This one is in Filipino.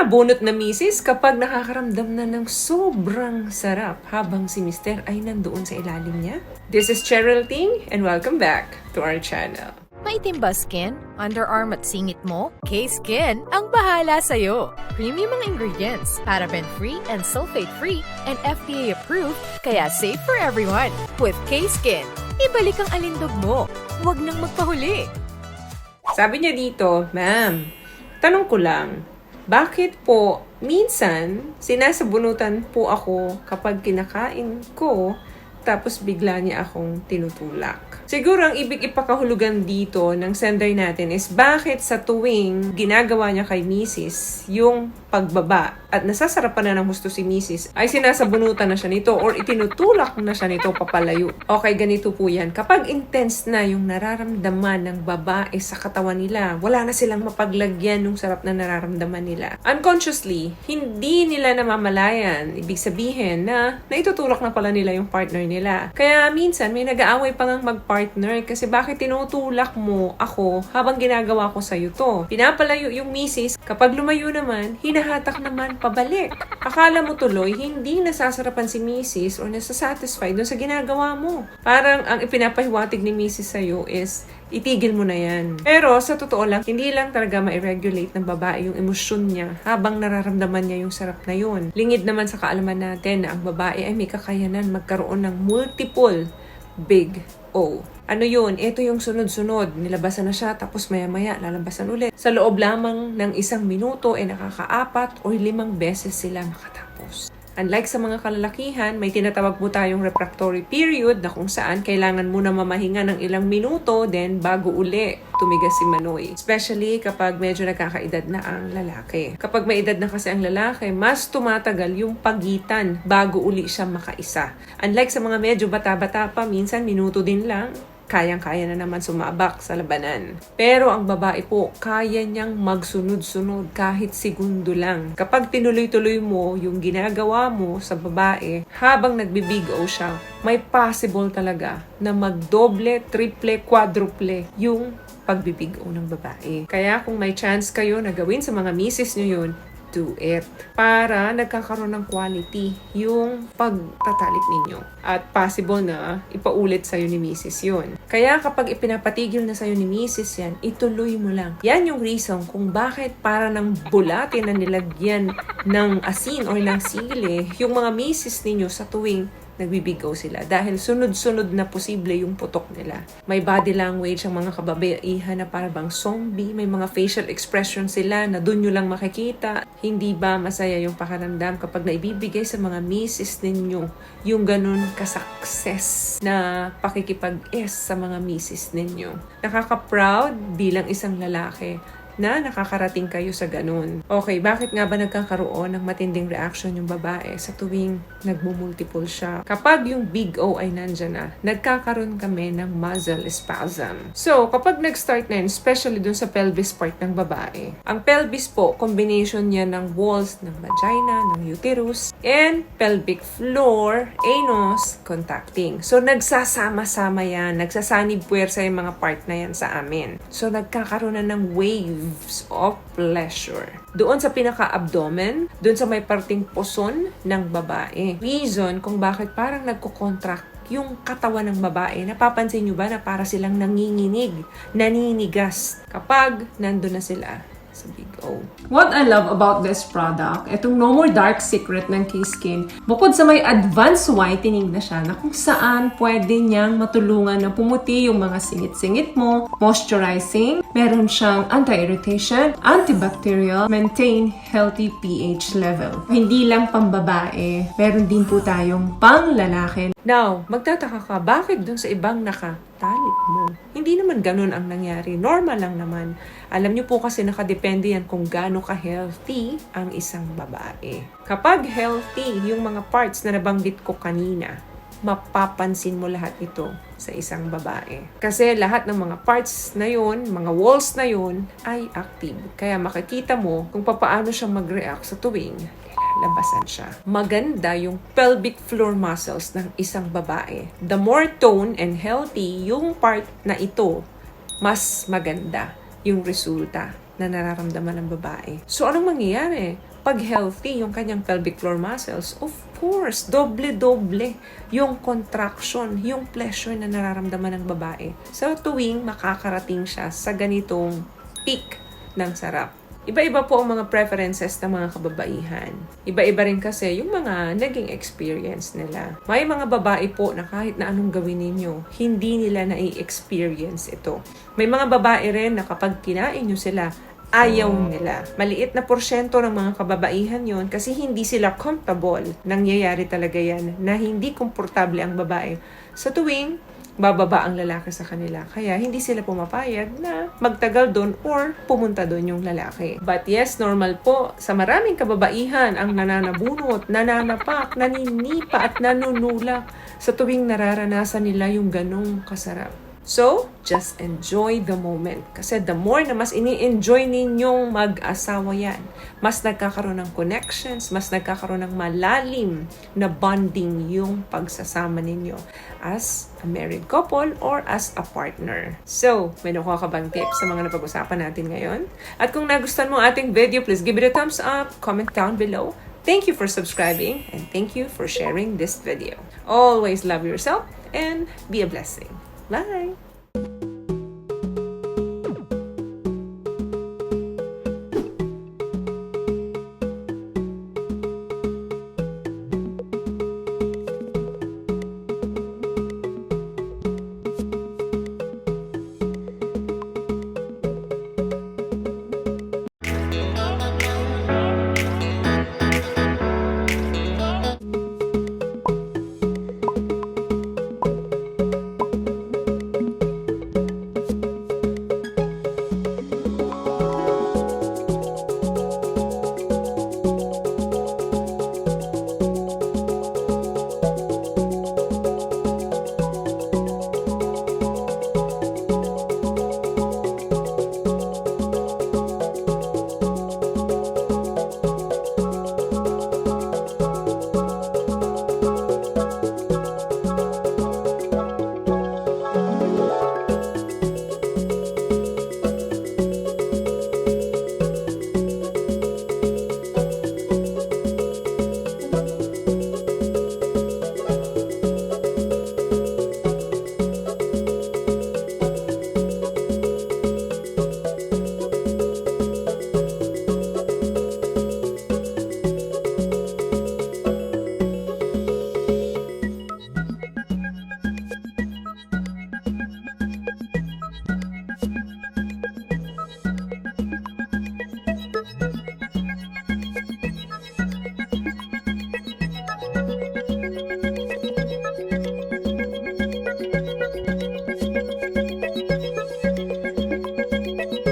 nabunot na misis kapag nakakaramdam na ng sobrang sarap habang si Mister ay nandoon sa ilalim niya? This is Cheryl Ting and welcome back to our channel. Maitim ba skin? Underarm at singit mo? K-Skin ang bahala sa'yo. Premium ang ingredients, paraben-free and sulfate-free, and FDA-approved, kaya safe for everyone. With K-Skin, ibalik ang alindog mo. Huwag nang magpahuli. Sabi niya dito, ma'am, tanong ko lang, bakit po minsan sinasabunutan po ako kapag kinakain ko tapos bigla niya akong tinutulak? Siguro ang ibig ipakahulugan dito ng sender natin is bakit sa tuwing ginagawa niya kay Mrs. yung pagbaba at nasasarapan na ng gusto si Mrs. ay sinasabunutan na siya nito or itinutulak na siya nito papalayo. Okay, ganito po yan. Kapag intense na yung nararamdaman ng babae sa katawan nila, wala na silang mapaglagyan ng sarap na nararamdaman nila. Unconsciously, hindi nila namamalayan. Ibig sabihin na naitutulak na pala nila yung partner nila. Kaya minsan may nag-aaway pa ngang mag-partner kasi bakit tinutulak mo ako habang ginagawa ko sa'yo to? Pinapalayo yung Mrs. Kapag lumayo naman, hinahatak naman pabalik. Akala mo tuloy, hindi nasasarapan si Mrs. or nasasatisfy dun sa ginagawa mo. Parang ang ipinapahiwatig ni Mrs. sa'yo is, itigil mo na yan. Pero sa totoo lang, hindi lang talaga ma-regulate ng babae yung emosyon niya habang nararamdaman niya yung sarap na yun. Lingid naman sa kaalaman natin na ang babae ay may kakayanan magkaroon ng multiple big O. Ano yun? Ito yung sunod-sunod. Nilabasan na siya, tapos maya-maya, lalabasan ulit. Sa loob lamang ng 1 minuto, nakaka-4 o 5 beses sila makatapos. Unlike sa mga kalalakihan, may tinatawag po tayong refractory period na kung saan kailangan muna mamahinga ng ilang minuto, then bago uli tumigas si Manoy. Especially kapag medyo nagkakaedad na ang lalaki. Kapag may edad na kasi ang lalaki, mas tumatagal yung pagitan bago uli siya makaisa. Unlike sa mga medyo bata-bata pa, minsan minuto din lang, kayang-kaya na naman sumabak sa labanan. Pero ang babae po, kaya niyang magsunod-sunod kahit segundo lang. Kapag tinuloy-tuloy mo yung ginagawa mo sa babae, habang nagbibig o siya, may possible talaga na magdoble, triple, quadruple yung pagbibig o ng babae. Kaya kung may chance kayo na gawin sa mga misis nyo yun, do it. Para nagkakaroon ng quality yung pagtatalik ninyo. At possible na ipaulit sa'yo ni Mrs. yun. Kaya kapag ipinapatigil na sa'yo ni Mrs. yan, ituloy mo lang. Yan yung reason kung bakit para ng bulate na nilagyan ng asin o ng sili yung mga Mrs. ninyo sa tuwing nagbibigaw sila dahil sunod-sunod na posible yung putok nila. May body language ang mga kababaihan na parang zombie, may mga facial expression sila na dun nyo lang makikita. Hindi ba masaya yung pakaramdam kapag naibibigay sa mga misis ninyo yung ganun ka-success na pakikipag-es sa mga misis ninyo? Nakaka-proud bilang isang lalaki na nakakarating kayo sa ganun. Okay, bakit nga ba nagkakaroon ng matinding reaction yung babae sa tuwing nagmumultiple siya? Kapag yung big O ay nandyan na, nagkakaroon kami ng muscle spasm. So, kapag nag-start na yun, especially dun sa pelvis part ng babae, ang pelvis po, combination niya ng walls ng vagina, ng uterus, and pelvic floor, anus, contacting. So, nagsasama-sama yan, nagsasanib puwersa yung mga part na yan sa amin. So, nagkakaroon na ng waves of pleasure. Doon sa pinaka-abdomen, doon sa may parting puson ng babae. Reason kung bakit parang nagko-contract yung katawan ng babae. Napapansin nyo ba na para silang nanginginig, naninigas kapag nandun na sila sa big O. What I love about this product, itong No More Dark Secret ng K-Skin, bukod sa may advanced whitening na siya na kung saan pwede niyang matulungan na pumuti yung mga singit-singit mo, moisturizing, meron siyang anti-irritation, antibacterial, maintain healthy pH level. Hindi lang pambabae, meron din po tayong pang-lalaki. Now, magtataka ka, bakit dun sa ibang nakatalik mo? Hindi naman ganun ang nangyari. Normal lang naman. Alam niyo po kasi nakadepende yan kung gaano ka-healthy ang isang babae. Kapag healthy yung mga parts na nabanggit ko kanina, mapapansin mo lahat ito sa isang babae. Kasi lahat ng mga parts na yun, mga walls na yun, ay active. Kaya makikita mo kung paano siya mag-react sa tuwing labasan siya. Maganda yung pelvic floor muscles ng isang babae. The more toned and healthy yung part na ito, mas maganda yung resulta na nararamdaman ng babae. So, anong mangyayari? Pag healthy yung kanyang pelvic floor muscles, of course, doble-doble yung contraction, yung pleasure na nararamdaman ng babae sa tuwing makakarating siya sa ganitong peak ng sarap. Iba-iba po ang mga preferences ng mga kababaihan. Iba-iba rin kasi yung mga naging experience nila. May mga babae po na kahit na anong gawin ninyo, hindi nila na-experience ito. May mga babae rin na kapag kinain nyo sila, ayaw nila. Maliit na porsyento ng mga kababaihan yon kasi hindi sila comfortable. Nangyayari talaga yan na hindi komportable ang babae sa tuwing bababa ang lalaki sa kanila. Kaya hindi sila pumapayag na magtagal doon or pumunta doon yung lalaki. But yes, normal po. Sa maraming kababaihan ang nananabunot, nananapak, naninipa at nanunulak sa tuwing nararanasan nila yung ganong kasarap. So, just enjoy the moment. Kasi the more na mas ini-enjoy ninyong mag-asawa yan, mas nagkakaroon ng connections, mas nagkakaroon ng malalim na bonding yung pagsasama ninyo as a married couple or as a partner. So, may nakuha ka bang tips sa mga napag-usapan natin ngayon? At kung nagustuhan mo ating video, please give it a thumbs up, comment down below. Thank you for subscribing and thank you for sharing this video. Always love yourself and be a blessing. Bye!